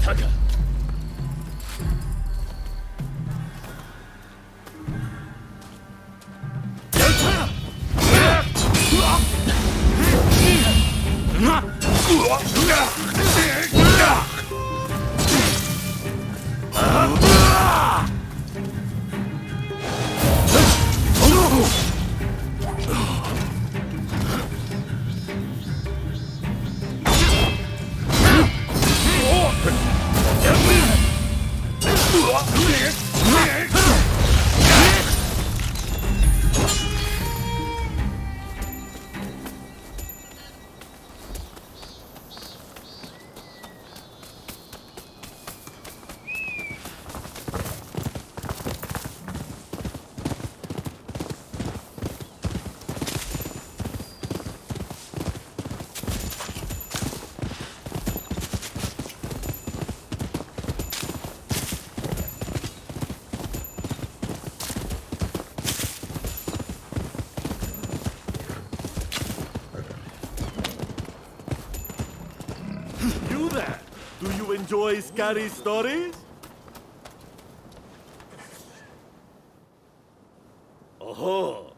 たか。You there? Do you enjoy scary stories? Oh,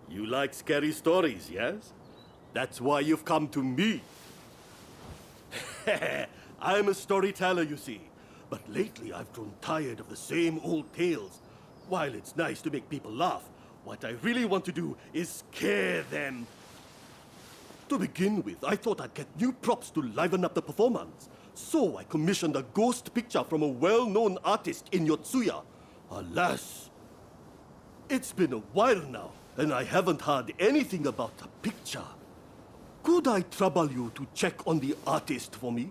you like scary stories, yes? That's why you've come to me. I'm a storyteller, you see. But lately I've grown tired of the same old tales. While it's nice to make people laugh, what I really want to do is scare them. To begin with, I thought I'd get new props to liven up the performance. So I commissioned a ghost picture from a well-known artist in Yotsuya. Alas, it's been a while now, and I haven't heard anything about the picture. Could I trouble you to check on the artist for me?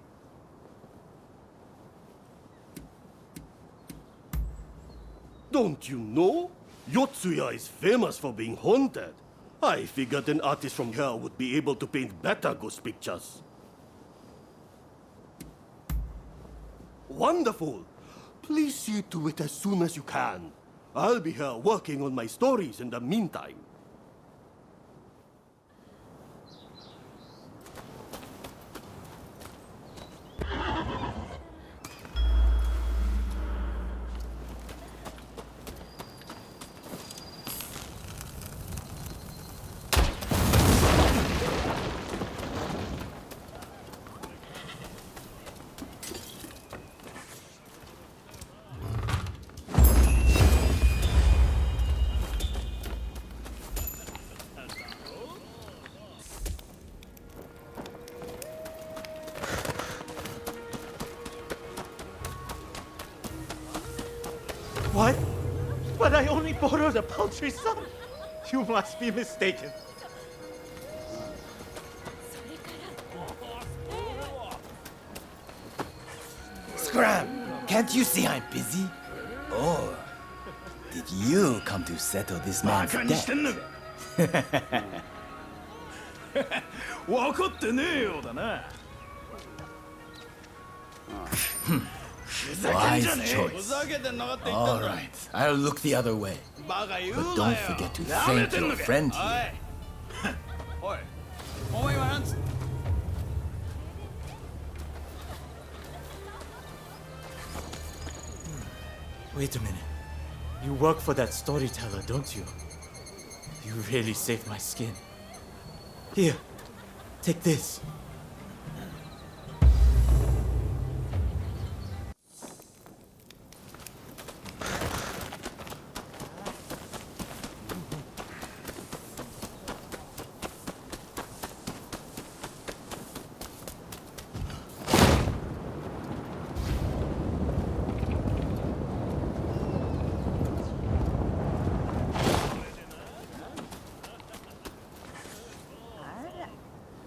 Don't you know? Yotsuya is famous for being haunted. I figured an artist from here would be able to paint better ghost pictures. Wonderful! Please see to it as soon as you can. I'll be here working on my stories in the meantime. What? But I only borrowed a paltry sum. You must be mistaken. Scram! Can't you see I'm busy? Or did you come to settle this man's debt? 分かってねえようだな。ふざけんじゃ Wise ねえ。 choice. ふざけてんのかって言ったん All だ。 right, I'll look the other way. バカ言う But なよ。 don't forget to なめ thank てん your のか。 friend here. おい。おい。お前はなんつ。 Wait a minute. You work for that storyteller, don't you? You really saved my skin. Here, take this.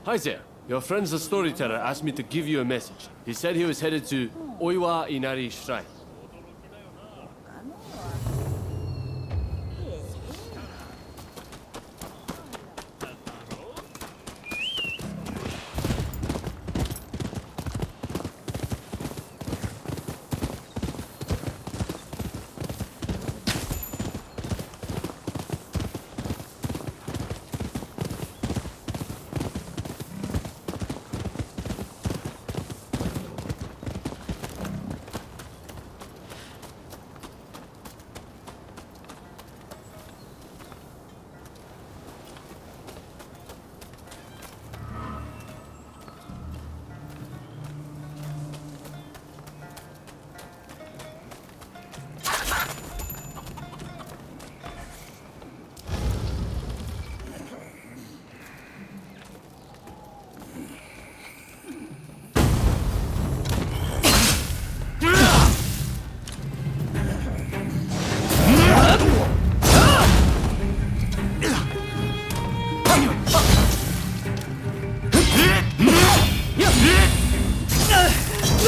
Hi there. Your friend's the storyteller asked me to give you a message. He said he was headed to Oiwa Inari Shrine.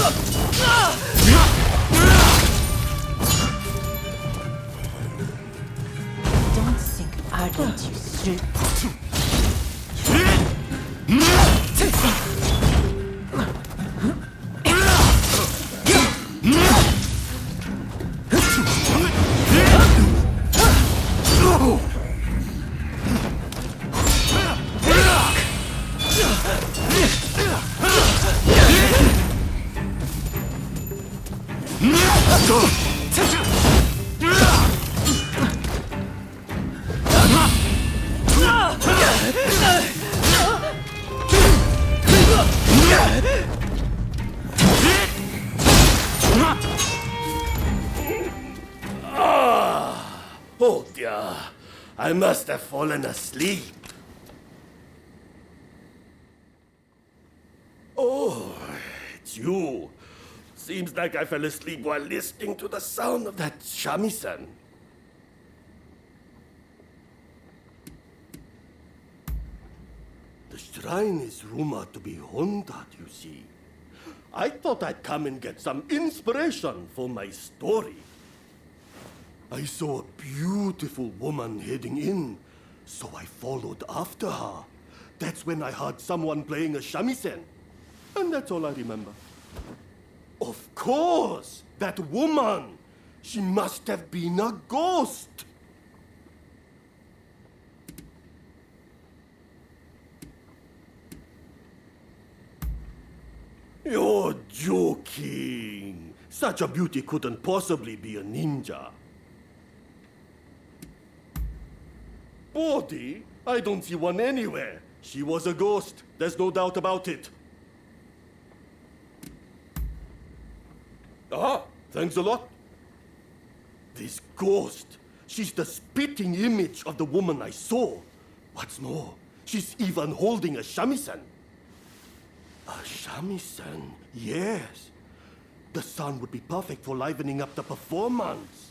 Don't think ardent, you shrimp. Oh dear, I must have fallen asleep. Oh, it's you. Seems like I fell asleep while listening to the sound of that shamisen. The shrine is rumored to be haunted, you see. I thought I'd come and get some inspiration for my story. I saw a beautiful woman heading in, so I followed after her. That's when I heard someone playing a shamisen. And that's all I remember. Of course! That woman! She must have been a ghost! You're joking! Such a beauty couldn't possibly be a ninja. Body? I don't see one anywhere. She was a ghost. There's no doubt about it. Ah, thanks a lot. This ghost, she's the spitting image of the woman I saw. What's more, she's even holding a shamisen. A shamisen, yes. The sound would be perfect for livening up the performance.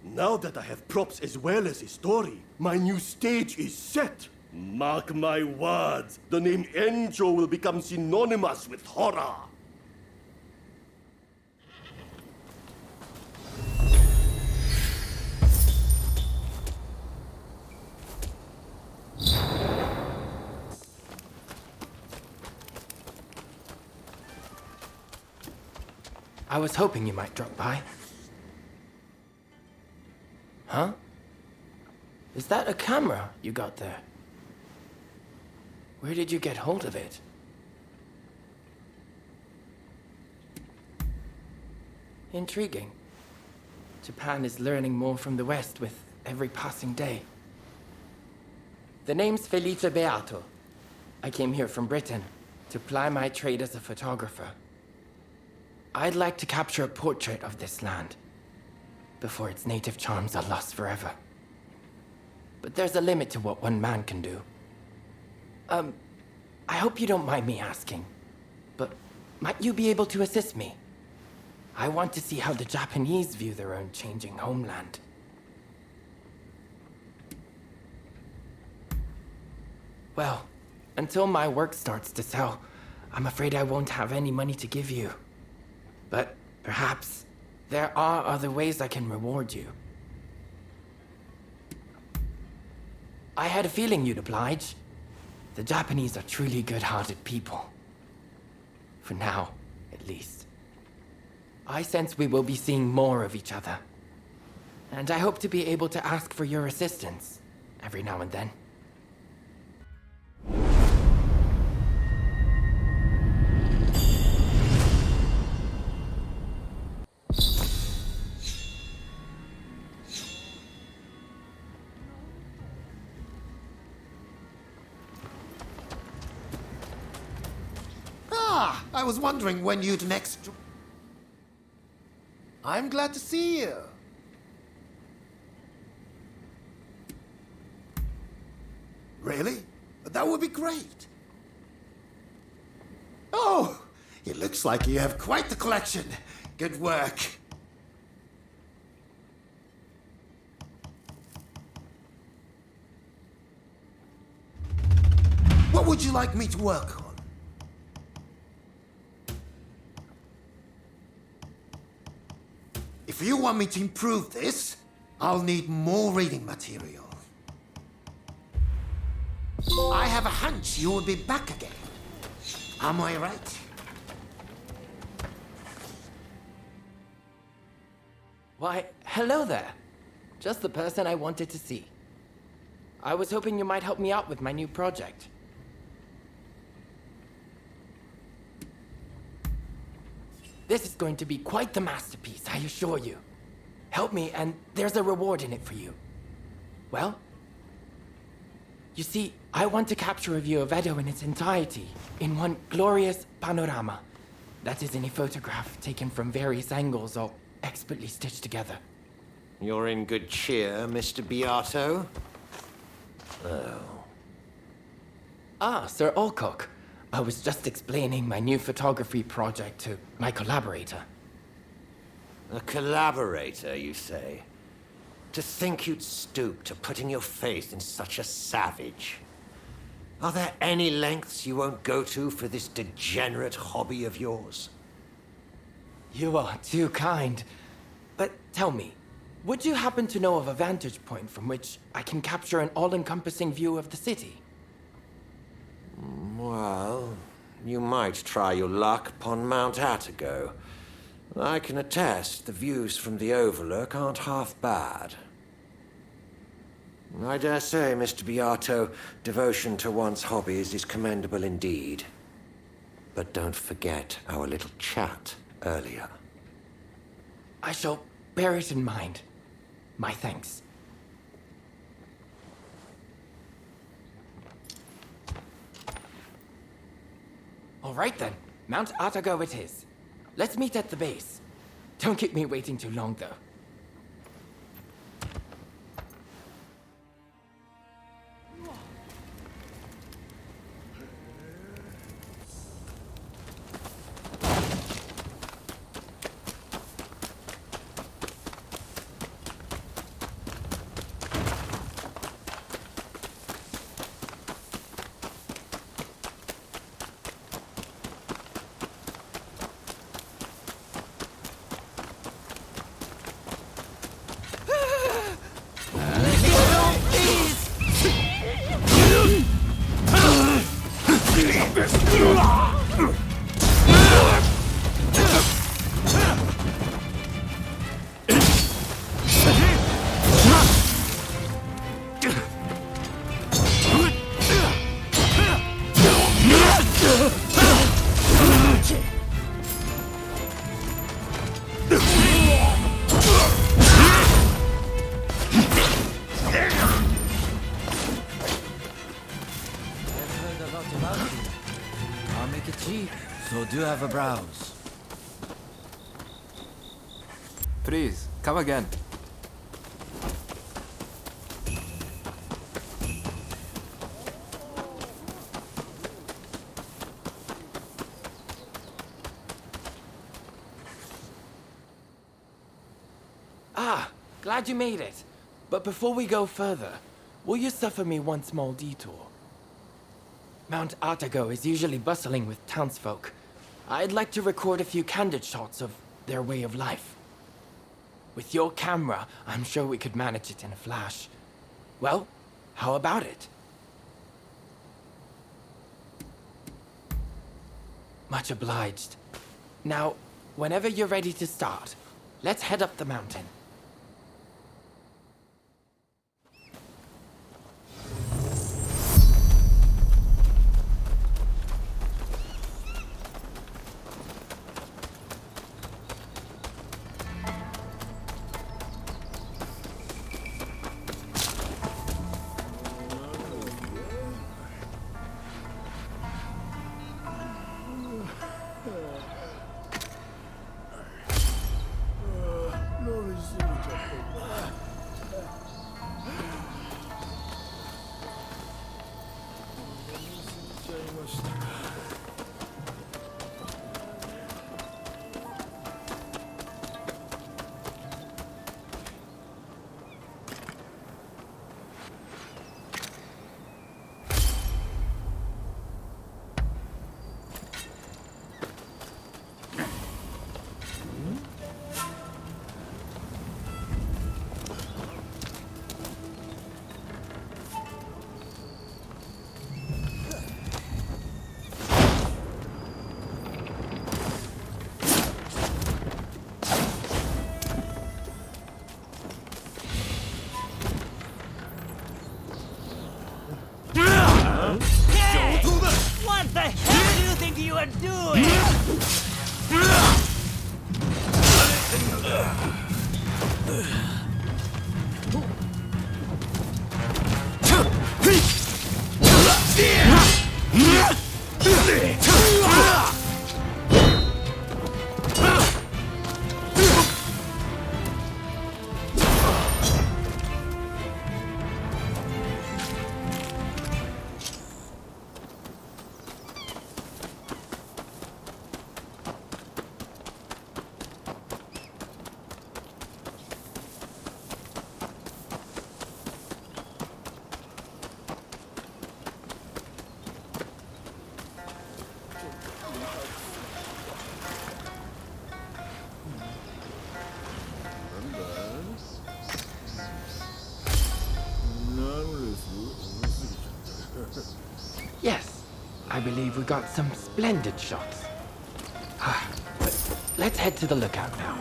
Now that I have props as well as a story, my new stage is set. Mark my words, the name Enjo will become synonymous with horror. I was hoping you might drop by. Huh? Is that a camera you got there? Where did you get hold of it? Intriguing. Japan is learning more from the West with every passing day. The name's Felice Beato. I came here from Britain to ply my trade as a photographer. I'd like to capture a portrait of this land before its native charms are lost forever. But there's a limit to what one man can do. I hope you don't mind me asking, but might you be able to assist me? I want to see how the Japanese view their own changing homeland. Well, until my work starts to sell, I'm afraid I won't have any money to give you. But perhaps there are other ways I can reward you. I had a feeling you'd oblige. The Japanese are truly good-hearted people. For now, at least. I sense we will be seeing more of each other. And I hope to be able to ask for your assistance every now and then. I was wondering when you'd next... I'm glad to see you. Really? That would be great. Oh, it looks like you have quite the collection. Good work. What would you like me to work on? If you want me to improve this, I'll need more reading material. I have a hunch you will be back again. Am I right? Why, hello there. Just the person I wanted to see. I was hoping you might help me out with my new project. This is going to be quite the masterpiece, I assure you. Help me, and there's a reward in it for you. Well, you see, I want to capture a view of Edo in its entirety, in one glorious panorama. That is, in a photograph taken from various angles, all expertly stitched together. You're in good cheer, Mr. Beato. Ah, Sir Alcock. I was just explaining my new photography project to my collaborator. A collaborator, you say? To think you'd stoop to putting your faith in such a savage. Are there any lengths you won't go to for this degenerate hobby of yours? You are too kind. But tell me, would you happen to know of a vantage point from which I can capture an all-encompassing view of the city? Well, you might try your luck upon Mount Atago. I can attest the views from the Overlook aren't half bad. I dare say, Mr. Beato, devotion to one's hobbies is commendable indeed. But don't forget our little chat earlier. I shall bear it in mind. My thanks. All right then, Mount Atago it is. Let's meet at the base. Don't keep me waiting too long, though. So do have a browse. Please, come again. Ah, glad you made it. But before we go further, will you suffer me one small detour? Mount Atago is usually bustling with townsfolk. I'd like to record a few candid shots of their way of life. With your camera, I'm sure we could manage it in a flash. Well, how about it? Much obliged. Now, whenever you're ready to start, let's head up the mountain. I believe we got some splendid shots. But let's head to the lookout now.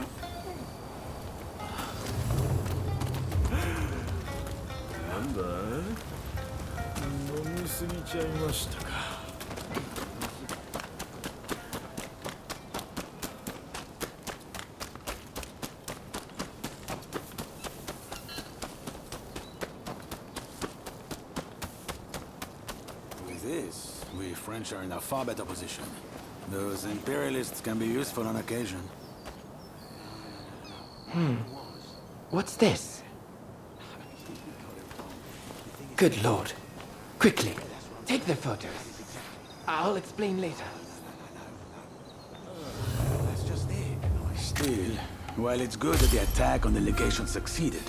なんだ飲みすぎちゃいましたか With this, we French are in a far better position. Those imperialists can be useful on occasion. What's this? Good lord. Quickly, take the photos. I'll explain later. That's just it. Still, while it's good that the attack on the legation succeeded,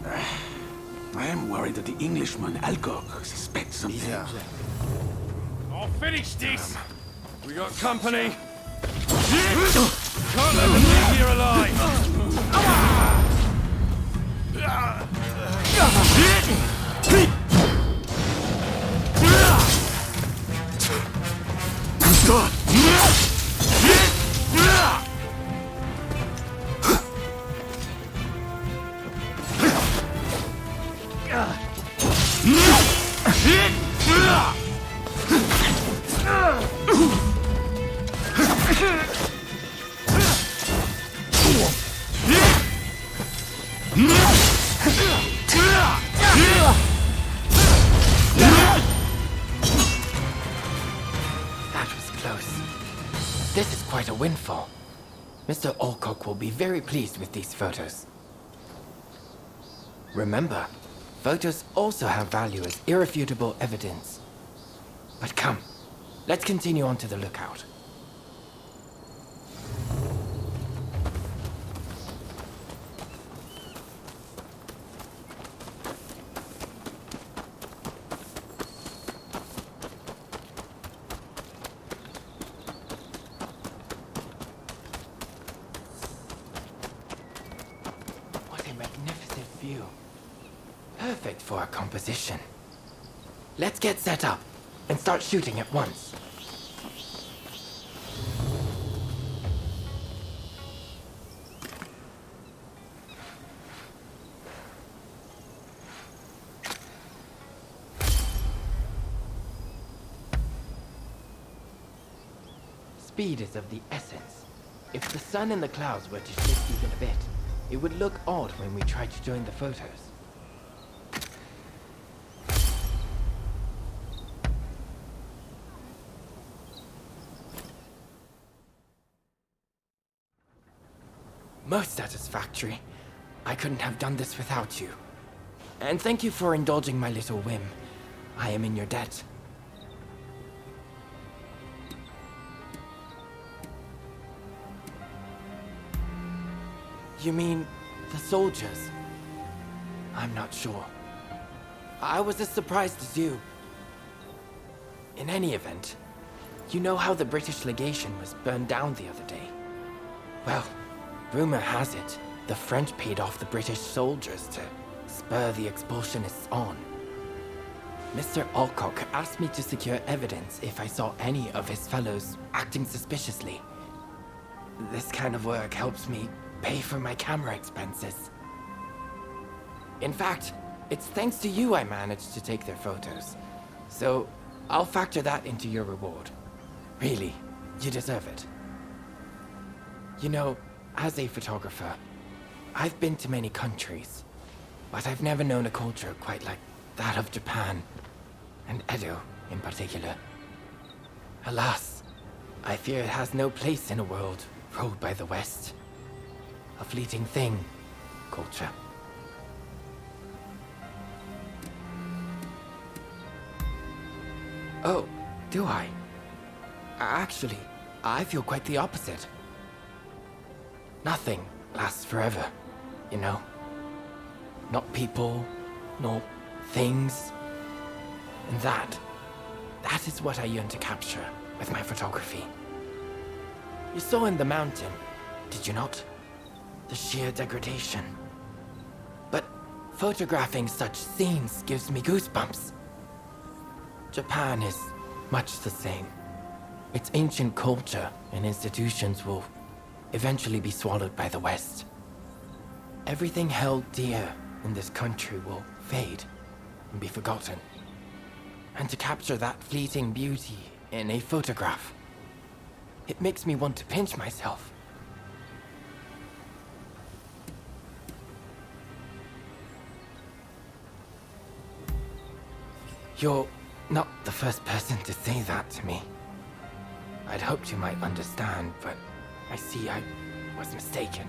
I am worried that the Englishman, Alcock, suspects something. Yeah. I'll finish this! We got company! Can't let them leave here alive! That was close. This is quite a windfall. Mr. Alcock will be very pleased with these photos. Remember, photos also have value as irrefutable evidence. But come, let's continue on to the lookout. What a magnificent view. Perfect for our composition. Let's get set up and start shooting at once. Speed is of the essence. If the sun and the clouds were to shift even a bit, it would look odd when we try to join the photos. Most satisfactory. I couldn't have done this without you. And thank you for indulging my little whim. I am in your debt. You mean the soldiers? I'm not sure. I was as surprised as you. In any event, you know how the British legation was burned down the other day? Well, rumor has it, the French paid off the British soldiers to spur the expulsionists on. Mr. Alcock asked me to secure evidence if I saw any of his fellows acting suspiciously. This kind of work helps me pay for my camera expenses. In fact, it's thanks to you I managed to take their photos. So, I'll factor that into your reward. Really, you deserve it. You know, as a photographer, I've been to many countries, but I've never known a culture quite like that of Japan, and Edo in particular. Alas, I fear it has no place in a world ruled by the West. A fleeting thing, culture. Oh, do I? Actually, I feel quite the opposite. Nothing lasts forever, you know? Not people, nor things. And that is what I yearn to capture with my photography. You saw in the mountain, did you not? The sheer degradation. But photographing such scenes gives me goosebumps. Japan is much the same. Its ancient culture and institutions will eventually be swallowed by the West. Everything held dear in this country will fade and be forgotten. And to capture that fleeting beauty in a photograph, it makes me want to pinch myself. You're not the first person to say that to me. I'd hoped you might understand, but I see I was mistaken.